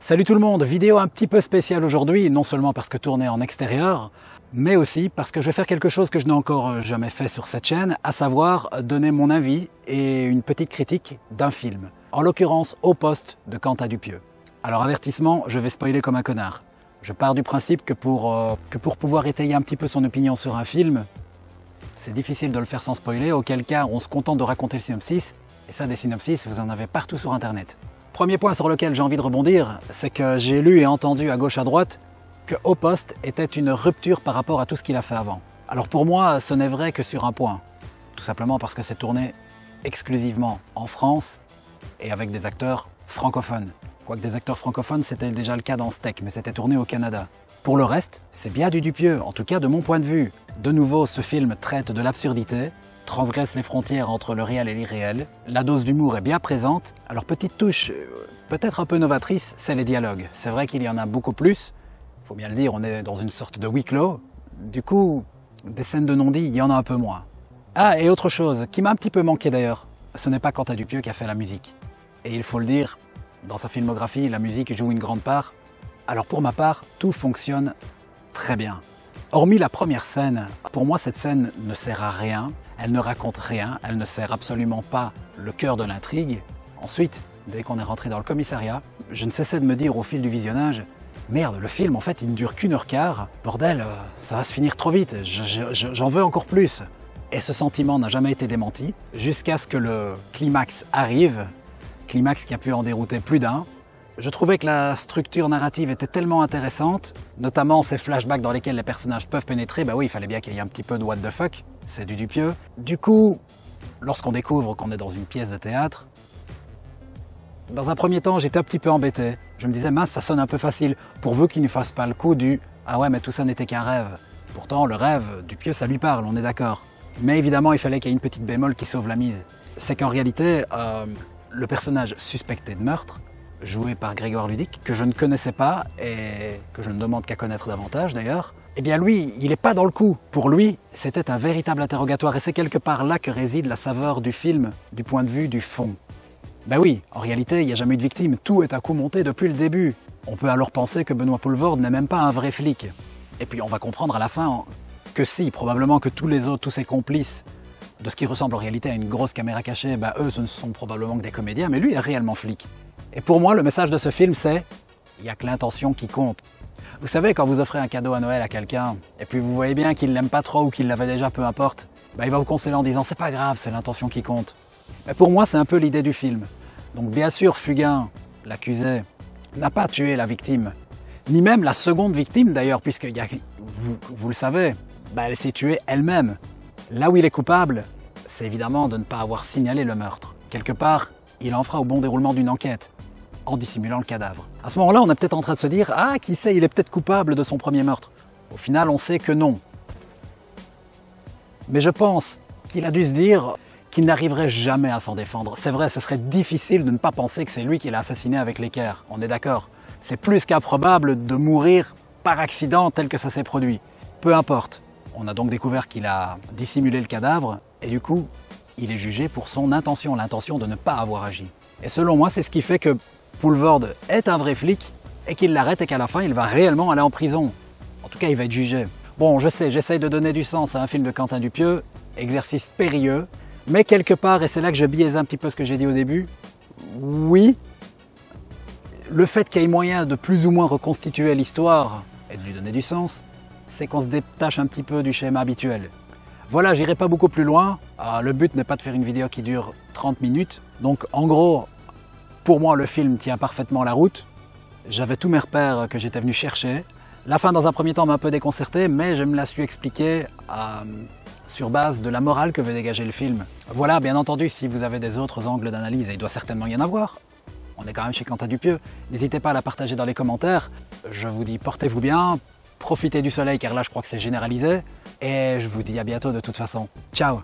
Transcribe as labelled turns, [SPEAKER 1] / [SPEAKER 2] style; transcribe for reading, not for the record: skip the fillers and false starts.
[SPEAKER 1] Salut tout le monde, vidéo un petit peu spéciale aujourd'hui, non seulement parce que tournée en extérieur, mais aussi parce que je vais faire quelque chose que je n'ai encore jamais fait sur cette chaîne, à savoir donner mon avis et une petite critique d'un film, en l'occurrence Au poste de Quentin Dupieux. Alors avertissement, je vais spoiler comme un connard. Je pars du principe que pour pouvoir étayer un petit peu son opinion sur un film, c'est difficile de le faire sans spoiler, auquel cas on se contente de raconter le synopsis, et ça des synopsis, vous en avez partout sur internet. Premier point sur lequel j'ai envie de rebondir, c'est que j'ai lu et entendu à gauche à droite que Au poste était une rupture par rapport à tout ce qu'il a fait avant. Alors pour moi, ce n'est vrai que sur un point. Tout simplement parce que c'est tourné exclusivement en France et avec des acteurs francophones. Quoique des acteurs francophones, c'était déjà le cas dans Steak, mais c'était tourné au Canada. Pour le reste, c'est bien du Dupieux, en tout cas de mon point de vue. De nouveau, ce film traite de l'absurdité, transgresse les frontières entre le réel et l'irréel. La dose d'humour est bien présente. Alors petite touche, peut-être un peu novatrice, c'est les dialogues. C'est vrai qu'il y en a beaucoup plus. Il faut bien le dire, on est dans une sorte de huis clos. Du coup, des scènes de non-dit, il y en a un peu moins. Ah, et autre chose, qui m'a un petit peu manqué d'ailleurs, ce n'est pas Quentin Dupieux qui a fait la musique. Et il faut le dire, dans sa filmographie, la musique joue une grande part. Alors pour ma part, tout fonctionne très bien. Hormis la première scène, pour moi cette scène ne sert à rien, elle ne raconte rien, elle ne sert absolument pas le cœur de l'intrigue. Ensuite, dès qu'on est rentré dans le commissariat, je ne cessais de me dire au fil du visionnage, merde, le film en fait il ne dure qu'1h15, bordel, ça va se finir trop vite, j'en veux encore plus. Et ce sentiment n'a jamais été démenti, jusqu'à ce que le climax arrive, climax qui a pu en dérouter plus d'un. Je trouvais que la structure narrative était tellement intéressante, notamment ces flashbacks dans lesquels les personnages peuvent pénétrer, bah oui, il fallait bien qu'il y ait un petit peu de what the fuck, c'est du Dupieux. Du coup, lorsqu'on découvre qu'on est dans une pièce de théâtre, dans un premier temps, j'étais un petit peu embêté. Je me disais, mince, ça sonne un peu facile, pourvu qu'il ne fasse pas le coup du « Ah ouais, mais tout ça n'était qu'un rêve ». Pourtant, le rêve, Dupieux, ça lui parle, on est d'accord. Mais évidemment, il fallait qu'il y ait une petite bémol qui sauve la mise. C'est qu'en réalité, le personnage suspecté de meurtre, joué par Grégoire Ludic, que je ne connaissais pas et que je ne demande qu'à connaître davantage d'ailleurs, eh bien lui, il n'est pas dans le coup. Pour lui, c'était un véritable interrogatoire et c'est quelque part là que réside la saveur du film, du point de vue du fond. Ben oui, en réalité, il n'y a jamais eu de victime, tout est à coup monté depuis le début. On peut alors penser que Benoît Poelvoorde n'est même pas un vrai flic. Et puis on va comprendre à la fin que si, probablement que tous les autres, tous ses complices, de ce qui ressemble en réalité à une grosse caméra cachée, ben eux, ce ne sont probablement que des comédiens, mais lui est réellement flic. Et pour moi, le message de ce film, c'est « il n'y a que l'intention qui compte ». Vous savez, quand vous offrez un cadeau à Noël à quelqu'un, et puis vous voyez bien qu'il ne l'aime pas trop ou qu'il l'avait déjà, peu importe, ben il va vous consoler en disant « c'est pas grave, c'est l'intention qui compte ». Mais pour moi, c'est un peu l'idée du film. Donc bien sûr, Fugain, l'accusé, n'a pas tué la victime, ni même la seconde victime d'ailleurs, puisque vous le savez, ben elle s'est tuée elle-même. Là où il est coupable, c'est évidemment de ne pas avoir signalé le meurtre. Quelque part, il en fera au bon déroulement d'une enquête, en dissimulant le cadavre. À ce moment-là, on est peut-être en train de se dire « Ah, qui sait, il est peut-être coupable de son premier meurtre ». Au final, on sait que non. Mais je pense qu'il a dû se dire qu'il n'arriverait jamais à s'en défendre. C'est vrai, ce serait difficile de ne pas penser que c'est lui qui l'a assassiné avec l'équerre, on est d'accord. C'est plus qu'improbable de mourir par accident tel que ça s'est produit. Peu importe. On a donc découvert qu'il a dissimulé le cadavre, et du coup, il est jugé pour son intention, l'intention de ne pas avoir agi. Et selon moi, c'est ce qui fait que Poelvoorde est un vrai flic et qu'il l'arrête et qu'à la fin, il va réellement aller en prison. En tout cas, il va être jugé. Bon, je sais, j'essaye de donner du sens à un film de Quentin Dupieux, exercice périlleux, mais quelque part, et c'est là que je biaise un petit peu ce que j'ai dit au début, oui, le fait qu'il y ait moyen de plus ou moins reconstituer l'histoire et de lui donner du sens, c'est qu'on se détache un petit peu du schéma habituel. Voilà, j'irai pas beaucoup plus loin. Le but n'est pas de faire une vidéo qui dure 30 minutes. Donc en gros, pour moi, le film tient parfaitement la route. J'avais tous mes repères que j'étais venu chercher. La fin, dans un premier temps, m'a un peu déconcerté, mais je me la suis expliqué sur base de la morale que veut dégager le film. Voilà, bien entendu, si vous avez des autres angles d'analyse, et il doit certainement y en avoir, on est quand même chez Quentin Dupieux, n'hésitez pas à la partager dans les commentaires. Je vous dis, portez-vous bien, profitez du soleil, car là, je crois que c'est généralisé. Et je vous dis à bientôt de toute façon. Ciao!